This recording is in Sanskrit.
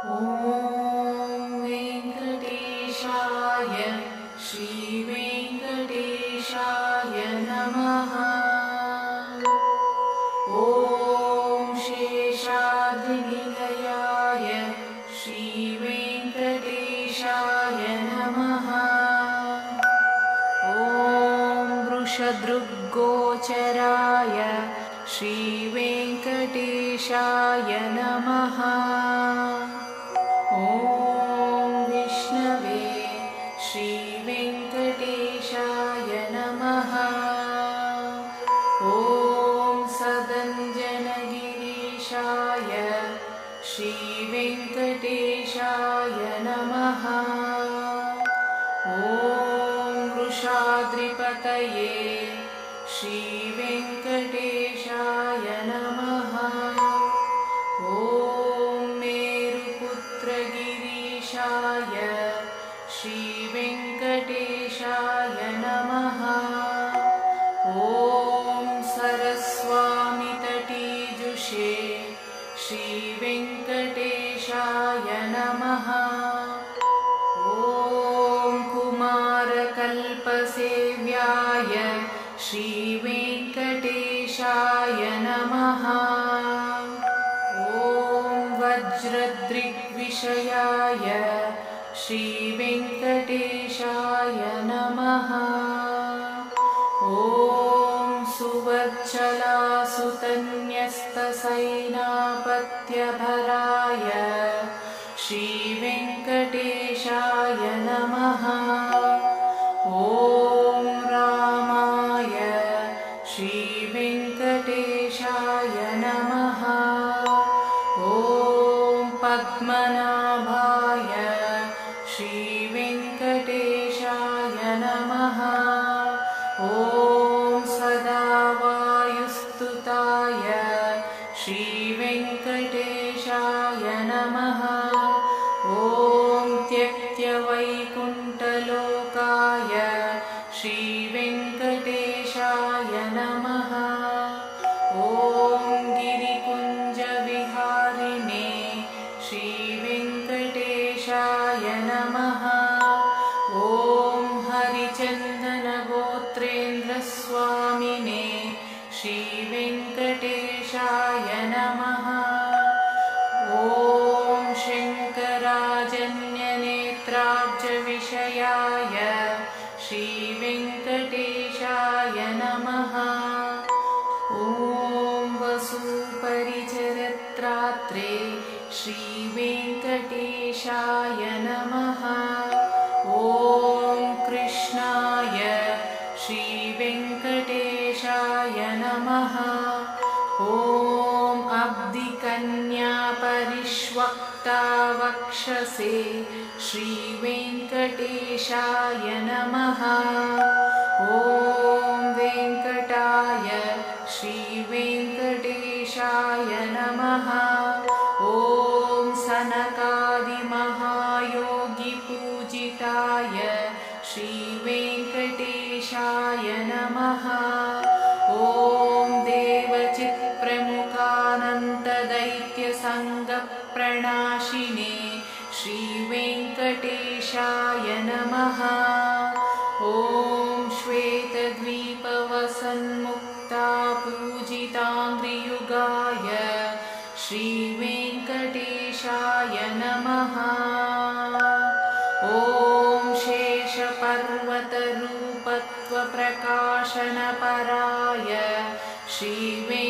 ॐ वेङ्कटेशाय श्रीवेङ्कटेशाय नमः। ॐ शेषाद्रिनिलयाय श्रीवेङ्कटेशाय नमः। ॐ वृषदृग्गोचराय श्रीवेङ्कटेशाय नमः। ॐ विष्णवे श्रीवेङ्कटेशाय नमः। ॐ सदञ्जनगिरीशाय श्रीवेङ्कटेशाय नमः। ॐ वृषाद्रिपतये श्रीवेङ्कटेशाय नमः। ॐ मेरुपुत्रगिरीशाय श्रीवेङ्कटेशाय नमः। ॐ सरस्वामितटीजुषे श्रीवेङ्कटेशाय नमः। ॐ कुमारकल्पसेव्याय श्रीवेङ्कटेशाय नमः। ॐ वज्रदृग्विषयाय श्रीवेङ्कटेशाय नमः। ॐ सुवत्सलासुतन्यस्तसैनापत्यभराय श्रीवेङ्कटेशाय नमः। ॐ रामाय श्रीवेङ्कटेशाय नमः। ॐ पद्मनाभाय श्रीवेङ्कटेशाय नमः। ॐ सदावायुस्तुताय श्रीवेङ्कटेशाय नमः। ॐ त्यक्त्यवैकुण्ठलोकाय श्रीवेङ्कटेशाय नमः। ॐ गिरिकुञ्जविहारिणे श्रीवेङ्कटेशाय नमः। ॐ हरिचन्दनगोत्रेन्द्रस्वामिने श्रीवेङ्कटेशाय नमः। ॐ शङ्कराजन्यनेत्राब्जविषयाय श्रीवेङ्कटेशाय नमः। ॐ वसुपरिचरत्रात्रे श्रीवेङ्कटेशाय नमः। ॐ कृष्णाय श्रीवेङ्कटेशाय नमः। ॐ अब्धिकन्यापरिष्वक्तावक्षसे श्रीवेङ्कटेशाय नमः। ॐ वेङ्कटाय श्रीवेङ्कटेशाय नमः। ॐ सनकादिमहायोगिपूजिताय श्रीवेङ्कटेशाय नमः। ॐ देवचित्प्रमुखानन्तदैत्यसङ्गप्रणाशिने श्रीवेङ्कटेशाय नमः। ॐ श्वेतद्वीपवसन्मुक्तापूजिताङ्घ्रियुगाय श्रीवेङ्कटेशाय नमः। ॐ शेषपर्वतरूपत्वप्रकाशनपराय श्रीवेङ्कटेशाय